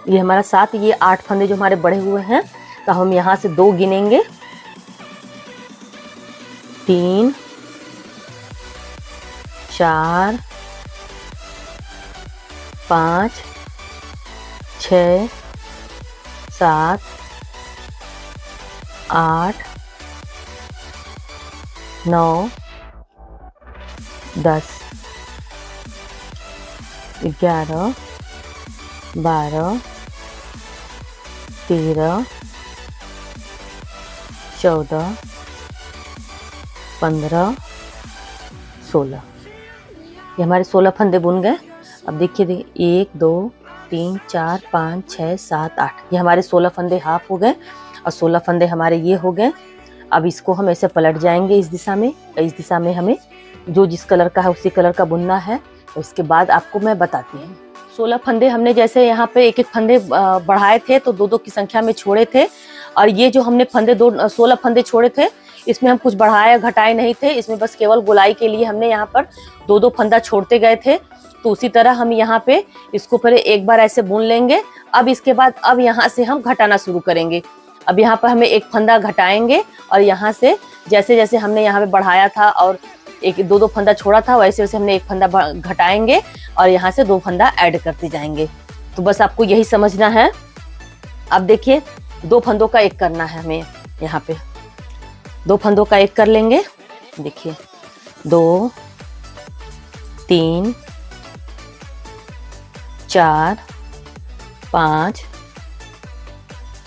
ये हमारा 7, ये 8 फंदे जो हमारे बढ़े हुए हैं, तो हम यहाँ से 2 गिनेंगे। 3 4 5 6 7 8 9 10 11 12 13 14 15 16, ये हमारे 16 फंदे बुन गए। अब देखिए 1 2 3 4 5 6 7 8, ये हमारे 16 फंदे हाफ हो गए और 16 फंदे हमारे ये हो गए। अब इसको हम ऐसे पलट जाएंगे इस दिशा में। इस दिशा में हमें जो जिस कलर का है उसी कलर का बुनना है। तो इसके बाद आपको मैं बताती हूँ। 16 फंदे हमने जैसे यहाँ पे एक एक फंदे बढ़ाए थे तो 2-2 की संख्या में छोड़े थे, और ये जो हमने फंदे 16 फंदे छोड़े थे इसमें हम कुछ बढ़ाए घटाए नहीं थे, इसमें बस केवल गोलाई के लिए हमने यहाँ पर 2-2 फंदा छोड़ते गए थे। तो उसी तरह हम यहाँ पे इसको पहले एक बार ऐसे बुन लेंगे। अब इसके बाद अब यहाँ से हम घटाना शुरू करेंगे। अब यहाँ पर हमें एक फंदा घटाएंगे और यहाँ से जैसे जैसे हमने यहाँ पे बढ़ाया था और 1-2 फंदा छोड़ा था, वैसे वैसे हमने एक फंदा घटाएंगे और यहाँ से 2 फंदा ऐड करते जाएंगे। तो बस आपको यही समझना है। अब देखिए 2 फंदों का एक करना है हमें, यहाँ पे 2 फंदों का एक कर लेंगे। देखिए 2 3 4 5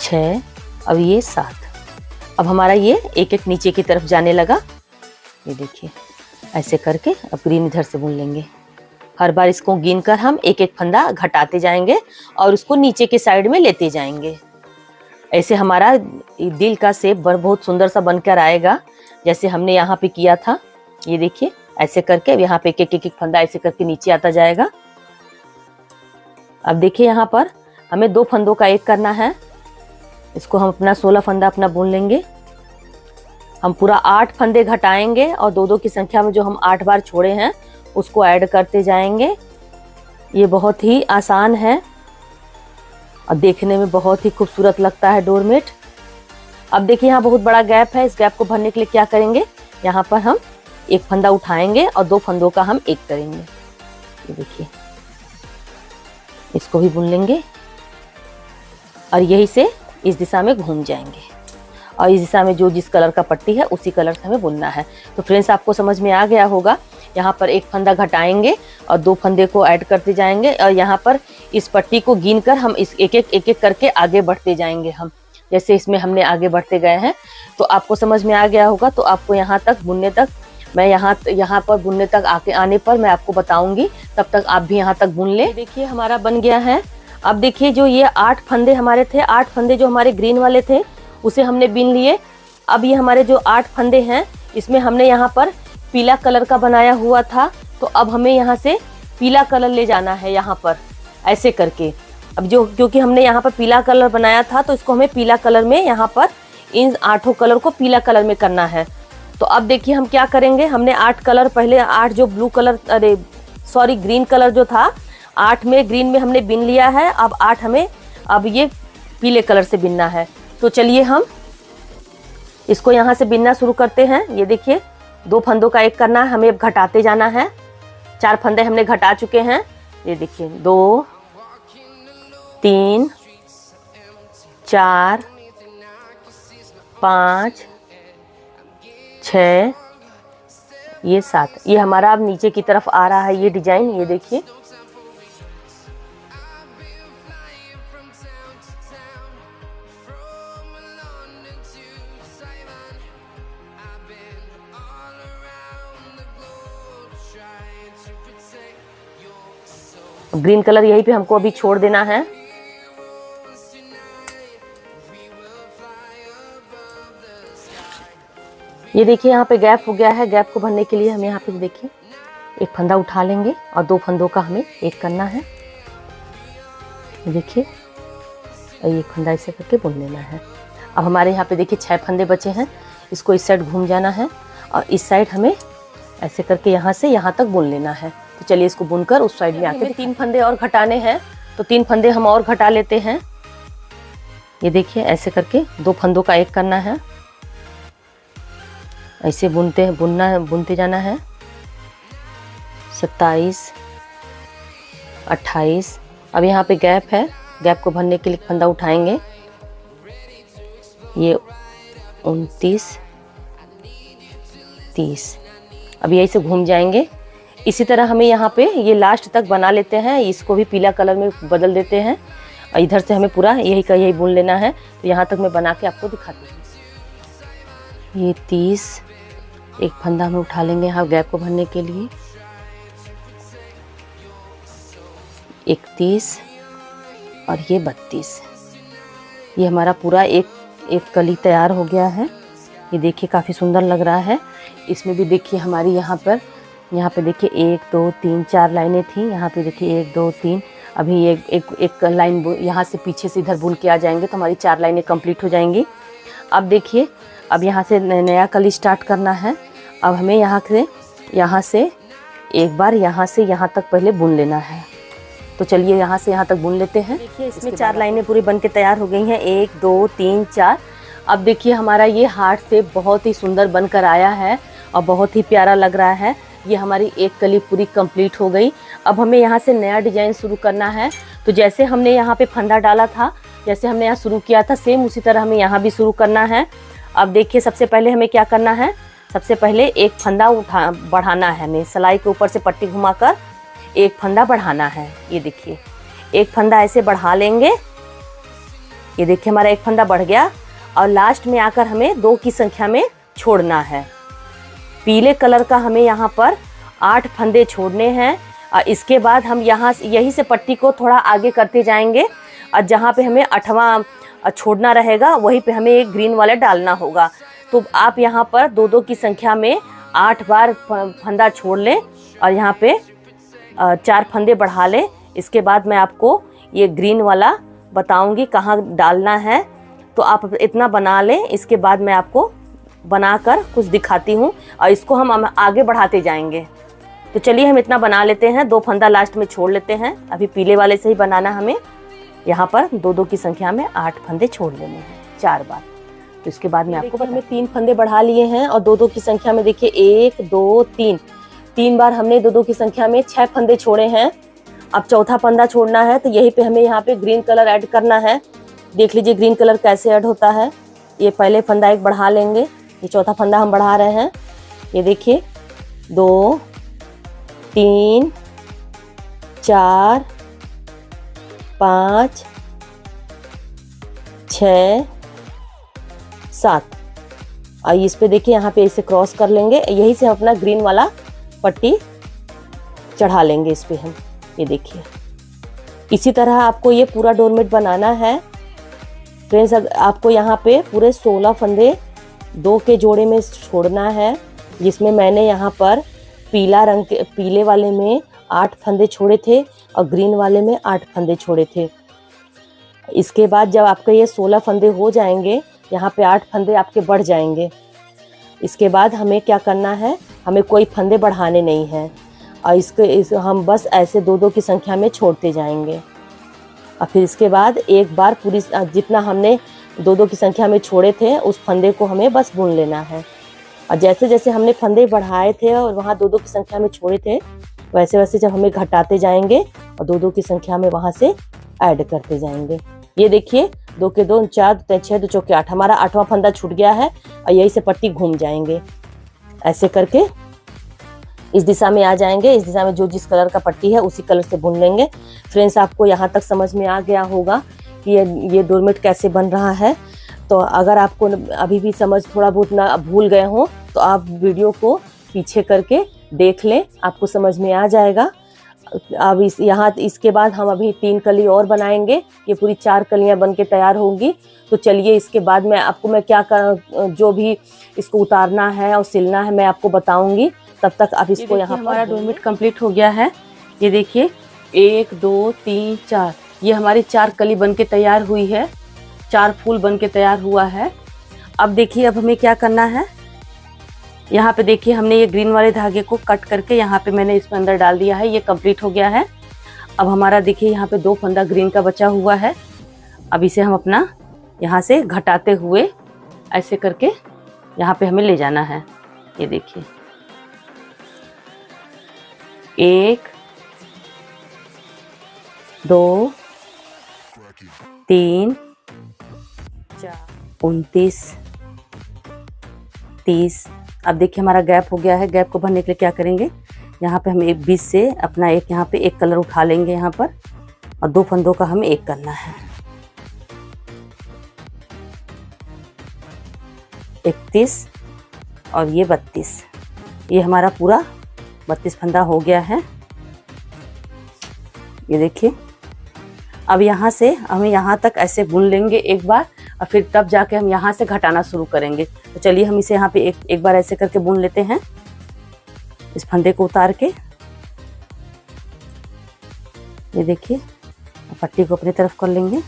6, अब ये 7। अब हमारा ये एक एक नीचे की तरफ जाने लगा। ये देखिए ऐसे करके अब ग्रीन इधर से बुन लेंगे। हर बार इसको गिनकर हम एक एक फंदा घटाते जाएंगे और उसको नीचे के साइड में लेते जाएंगे। ऐसे हमारा दिल का शेप बहुत सुंदर सा बनकर आएगा, जैसे हमने यहाँ पे किया था। ये देखिए ऐसे करके यहाँ पे एक एक फंदा ऐसे करके नीचे आता जाएगा। अब देखिए यहाँ पर हमें 2 फंदों का एक करना है। इसको हम अपना 16 फंदा अपना बुन लेंगे। हम पूरा 8 फंदे घटाएंगे और 2-2 की संख्या में जो हम 8 बार छोड़े हैं उसको ऐड करते जाएंगे। ये बहुत ही आसान है और देखने में बहुत ही खूबसूरत लगता है डोरमेट। अब देखिए यहाँ बहुत बड़ा गैप है। इस गैप को भरने के लिए क्या करेंगे, यहाँ पर हम एक फंदा उठाएंगे और 2 फंदों का हम एक करेंगे। ये देखिए, इसको भी बुन लेंगे और यही से इस दिशा में घूम जाएंगे और इस दिशा में जो जिस कलर का पट्टी है उसी कलर से हमें बुनना है। तो फ्रेंड्स, आपको समझ में आ गया होगा। यहाँ पर एक फंदा घटाएंगे और 2 फंदे को ऐड करते जाएंगे और यहाँ पर इस पट्टी को गिनकर हम इस एक एक करके आगे बढ़ते जाएंगे। हम जैसे इसमें हमने आगे बढ़ते गए हैं तो आपको समझ में आ गया होगा। तो आपको यहाँ तक बुनने तक मैं यहाँ पर बुनने तक आने पर मैं आपको बताऊंगी, तब तक आप भी यहाँ तक बुन ले। देखिए हमारा बन गया है। अब देखिए जो ये 8 फंदे हमारे थे, 8 फंदे जो हमारे ग्रीन वाले थे उसे हमने बीन लिए। अब ये हमारे जो 8 फंदे हैं इसमें हमने यहाँ पर पीला कलर का बनाया हुआ था, तो अब हमें यहाँ से पीला कलर ले जाना है यहाँ पर ऐसे करके। अब क्योंकि हमने यहाँ पर पीला कलर बनाया था तो इसको हमें पीला कलर में यहाँ पर इन 8 कलर को पीला कलर में करना है। तो अब देखिए हम क्या करेंगे, हमने 8 कलर पहले 8 जो ब्लू कलर ग्रीन कलर जो था 8 में ग्रीन में हमने बिन लिया है। अब 8 हमें अब ये पीले कलर से बिनना है। तो चलिए हम इसको यहाँ से बिनना शुरू करते हैं। ये देखिए 2 फंदों का एक करना है, हमें अब घटाते जाना है। 4 फंदे हमने घटा चुके हैं। ये देखिए 2 3 4 5 6 ये 7। ये हमारा अब नीचे की तरफ आ रहा है ये डिजाइन। ये देखिए ग्रीन कलर यहीं पे हमको अभी छोड़ देना है। ये देखिए यहाँ पे गैप हो गया है। गैप को भरने के लिए हम यहाँ पे देखिए एक फंदा उठा लेंगे और 2 फंदों का हमें एक करना है। देखिए एक फंदा ऐसे करके बुन लेना है। अब हमारे यहाँ पे देखिए 6 फंदे बचे हैं। इसको इस साइड घूम जाना है और इस साइड हमें ऐसे करके यहाँ से यहाँ तक बुन लेना है। तो चलिए इसको बुनकर उस साइड में आके 3 फंदे और घटाने हैं, तो 3 फंदे हम और घटा लेते हैं। ये देखिए ऐसे करके 2 फंदों का एक करना है। ऐसे बुनते जाना है। 27 28। अब यहाँ पे गैप है, गैप को भरने के लिए फंदा उठाएंगे। ये 29 30। अब यही से घूम जाएंगे। इसी तरह हमें यहाँ पे ये लास्ट तक बना लेते हैं। इसको भी पीला कलर में बदल देते हैं और इधर से हमें पूरा यही का यही बुन लेना है। तो यहाँ तक मैं बना के आपको दिखाती हूँ। ये 30। एक फंदा में उठा लेंगे यहाँ गैप को भरने के लिए। 31 और ये 32। ये हमारा पूरा एक कली तैयार हो गया है। ये देखिए काफ़ी सुंदर लग रहा है। इसमें भी देखिए हमारी यहाँ पे देखिए 1 2 3 4 लाइनें थी। यहाँ पे देखिए 1 2 3। अभी एक लाइन यहाँ से पीछे से इधर बुन के आ जाएंगे तो हमारी 4 लाइनें कंप्लीट हो जाएंगी। अब देखिए अब यहाँ से नया कली स्टार्ट करना है। अब हमें यहाँ से एक बार यहाँ से यहाँ तक पहले बुन लेना है। तो चलिए यहाँ से यहाँ तक बुन लेते हैं। देखिए इसमें 4 लाइनें पूरी बन के तैयार हो गई हैं। 1 2 3 4। अब देखिए हमारा ये हार्ट से बहुत ही सुंदर बनकर आया है और बहुत ही प्यारा लग रहा है। ये हमारी एक कली पूरी कंप्लीट हो गई। अब हमें यहाँ से नया डिजाइन शुरू करना है। तो जैसे हमने यहाँ पे फंदा डाला था, जैसे हमने यहाँ शुरू किया था, सेम उसी तरह हमें यहाँ भी शुरू करना है। अब देखिए सबसे पहले हमें क्या करना है, सबसे पहले एक फंदा बढ़ाना है। हमें सिलाई के ऊपर से पट्टी घुमाकर एक फंदा बढ़ाना है। ये देखिए एक फंदा ऐसे बढ़ा लेंगे। ये देखिए हमारा एक फंदा बढ़ गया और लास्ट में आकर हमें 2 की संख्या में छोड़ना है। पीले कलर का हमें यहाँ पर 8 फंदे छोड़ने हैं और इसके बाद हम यहीं से पट्टी को थोड़ा आगे करते जाएंगे और जहाँ पे हमें 8वां छोड़ना रहेगा वहीं पे हमें एक ग्रीन वाला डालना होगा। तो आप यहाँ पर 2 की संख्या में 8 बार फंदा छोड़ ले और यहाँ पे 4 फंदे बढ़ा ले। इसके बाद मैं आपको ये ग्रीन वाला बताऊंगी कहाँ डालना है, तो आप इतना बना लें। इसके बाद मैं आपको बनाकर कुछ दिखाती हूँ और इसको हम आगे बढ़ाते जाएंगे। तो चलिए हम इतना बना लेते हैं, 2 फंदा लास्ट में छोड़ लेते हैं। अभी पीले वाले से ही बनाना हमें। यहाँ पर 2-2 की संख्या में 8 फंदे छोड़ लेने हैं 4 बार। तो इसके बाद में आपको हमने 3 फंदे बढ़ा लिए हैं और 2-2 की संख्या में देखिए 1 2 3 3 बार हमने 2-2 की संख्या में 6 फंदे छोड़े हैं। अब चौथा फंदा छोड़ना है, तो यहीं पे हमें यहाँ पे ग्रीन कलर ऐड करना है। देख लीजिए ग्रीन कलर कैसे ऐड होता है। ये पहले फंदा एक बढ़ा लेंगे, ये चौथा फंदा हम बढ़ा रहे हैं। ये देखिए 2 3 4 5 6 7 और इस पे देखिए यहाँ पे इसे क्रॉस कर लेंगे। यही से हम अपना ग्रीन वाला पट्टी चढ़ा लेंगे इस पे हम। ये देखिए इसी तरह आपको ये पूरा डोरमेट बनाना है फ्रेंड्स। आपको यहाँ पे पूरे 16 फंदे 2 के जोड़े में छोड़ना है, जिसमें मैंने यहाँ पर पीले वाले में 8 फंदे छोड़े थे और ग्रीन वाले में 8 फंदे छोड़े थे। इसके बाद जब आपके ये 16 फंदे हो जाएंगे, यहाँ पे 8 फंदे आपके बढ़ जाएंगे। इसके बाद हमें क्या करना है, हमें कोई फंदे बढ़ाने नहीं हैं और हम बस ऐसे 2-2 की संख्या में छोड़ते जाएंगे। और फिर इसके बाद एक बार पूरी जितना हमने 2-2 की संख्या में छोड़े थे उस फंदे को हमें बस बुन लेना है। और जैसे जैसे हमने फंदे बढ़ाए थे और वहाँ 2-2 की संख्या में छोड़े थे, वैसे वैसे जब हमें घटाते जाएंगे और 2-2 की संख्या में वहाँ से ऐड करते जाएंगे। ये देखिए 2 के 2 4 2 6 2 चौके 8 हमारा 8वां फंदा छूट गया है और यही से पट्टी घूम जाएंगे। ऐसे करके इस दिशा में आ जाएंगे। इस दिशा में जो जिस कलर का पट्टी है उसी कलर से बुन लेंगे। फ्रेंड्स आपको यहाँ तक समझ में आ गया होगा कि ये डोरमेट कैसे बन रहा है। तो अगर आपको अभी भी समझ थोड़ा बहुत ना भूल गए हो तो आप वीडियो को पीछे करके देख लें, आपको समझ में आ जाएगा। अब इसके बाद हम अभी 3 कली और बनाएंगे। ये पूरी 4 कलियां बन के तैयार होंगी। तो चलिए इसके बाद मैं आपको जो भी इसको उतारना है और सिलना है मैं आपको बताऊंगी। तब तक आप इसको यहाँ पर हमारा डोरमेट कंप्लीट हो गया है। ये देखिए 1 2 3 4 ये हमारी 4 कली बन के तैयार हुई है, 4 फूल बन के तैयार हुआ है। अब देखिए अब हमें क्या करना है। यहाँ पे देखिए हमने ये ग्रीन वाले धागे को कट करके यहाँ पे मैंने इसमें अंदर डाल दिया है। ये कंप्लीट हो गया है। अब हमारा देखिए यहाँ पे 2 फंदा ग्रीन का बचा हुआ है। अब इसे हम अपना यहाँ से घटाते हुए ऐसे करके यहाँ पे हमें ले जाना है। ये देखिए 1 2 3 4 29 30। अब देखिए हमारा गैप हो गया है। गैप को भरने के लिए क्या करेंगे, यहाँ पे हम एक बीच से अपना यहाँ पे एक कलर उठा लेंगे यहाँ पर और 2 फंदों का हमें एक करना है। 31 और ये 32। ये हमारा पूरा 32 फंदा हो गया है। ये देखिए अब यहाँ से हमें यहाँ तक ऐसे बुन लेंगे एक बार और फिर तब जाके हम यहाँ से घटाना शुरू करेंगे। तो चलिए हम इसे यहाँ पे एक बार ऐसे करके बुन लेते हैं, इस फंदे को उतार के। ये देखिए पट्टी को अपनी तरफ कर लेंगे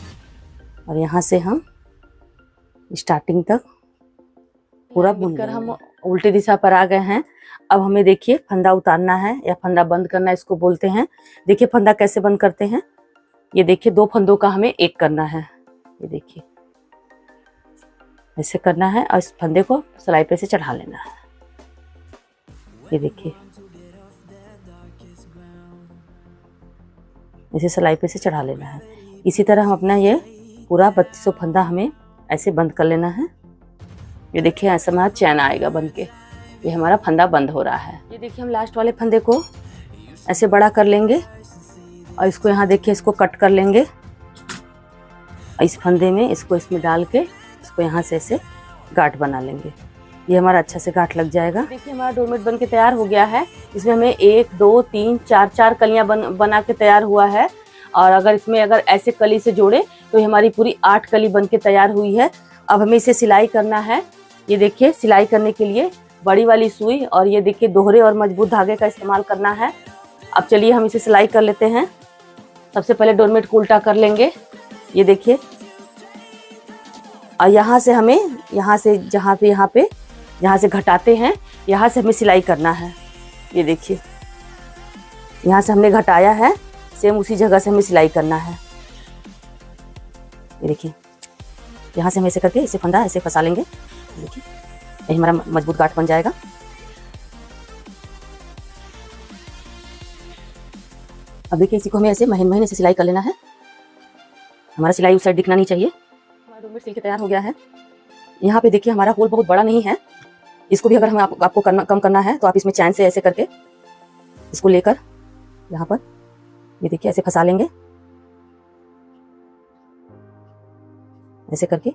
और यहाँ से हम स्टार्टिंग तक पूरा बुनकर हम उल्टी दिशा पर आ गए हैं। अब हमें देखिए फंदा उतारना है या फंदा बंद करना इसको बोलते हैं। देखिए फंदा कैसे बंद करते हैं। ये देखिए 2 फंदों का हमें एक करना है। ये देखिए ऐसे करना है और इस फंदे को सिलाई पे से चढ़ा लेना है। ये देखिए इसे सिलाई पे से चढ़ा लेना है। इसी तरह हम अपना ये पूरा 3200 फंदा हमें ऐसे बंद कर लेना है। ये देखिए ऐसा हमारा चैन आएगा बन के, ये हमारा फंदा बंद हो रहा है। ये देखिए हम लास्ट वाले फंदे को ऐसे बड़ा कर लेंगे और इसको यहाँ देखिए इसको कट कर लेंगे। इस फंदे में इसको इसमें डाल के इसको यहाँ से ऐसे गांठ बना लेंगे। ये हमारा अच्छा से गांठ लग जाएगा। देखिए हमारा डोरमेट बन के तैयार हो गया है। इसमें हमें 1 2 3 4 कलियां बना के तैयार हुआ है। और अगर इसमें ऐसे कली से जोड़े तो ये हमारी पूरी 8 कली बन के तैयार हुई है। अब हमें इसे सिलाई करना है। ये देखिए सिलाई करने के लिए बड़ी वाली सुई और ये देखिए दोहरे और मजबूत धागे का इस्तेमाल करना है। अब चलिए हम इसे सिलाई कर लेते हैं। सबसे पहले डोरमेट को उल्टा कर लेंगे, ये देखिए, और यहाँ से हमें यहाँ से जहाँ से घटाते हैं यहाँ से हमें सिलाई करना है। ये देखिए यहाँ से हमने घटाया है, सेम उसी जगह से हमें सिलाई करना है। ये देखिए यहाँ से हम ऐसे करके इसे फंदा ऐसे फंसा लेंगे। देखिए यही हमारा मजबूत गांठ बन जाएगा। अब देखिए इसी को हमें ऐसे महीने से सिलाई कर लेना है। हमारा सिलाई उस साइड दिखना नहीं चाहिए। हमारा डोरमेट सिल के तैयार हो गया है। यहाँ पे देखिए हमारा होल बहुत बड़ा नहीं है, इसको भी अगर हमें आपको कम करना है तो आप इसमें चैन से ऐसे करके इसको लेकर यहाँ पर ये देखिए ऐसे फंसा लेंगे, ऐसे करके।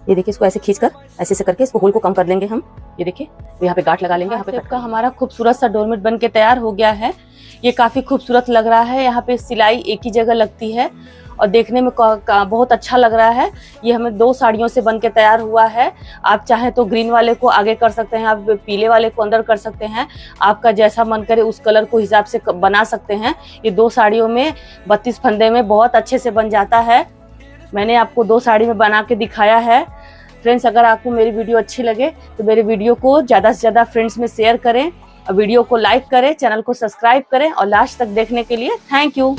ये देखिए इसको ऐसे खींचकर ऐसे करके इसको होल को कम कर लेंगे हम। ये देखिए तो यहाँ पे गांठ लगा लेंगे। यहाँ पे का हमारा खूबसूरत सा डोरमेट बन के तैयार हो गया है। ये काफी खूबसूरत लग रहा है। यहाँ पे सिलाई एक ही जगह लगती है और देखने में बहुत अच्छा लग रहा है। ये हमें 2 साड़ियों से बन के तैयार हुआ है। आप चाहे तो ग्रीन वाले को आगे कर सकते हैं, आप पीले वाले को अंदर कर सकते हैं, आपका जैसा मन करे उस कलर को हिसाब से बना सकते हैं। ये 2 साड़ियों में 32 फंदे में बहुत अच्छे से बन जाता है। मैंने आपको 2 साड़ी में बना के दिखाया है। फ्रेंड्स, अगर आपको मेरी वीडियो अच्छी लगे तो मेरे वीडियो को ज़्यादा से ज़्यादा फ्रेंड्स में शेयर करें और वीडियो को लाइक करें, चैनल को सब्सक्राइब करें और लास्ट तक देखने के लिए थैंक यू।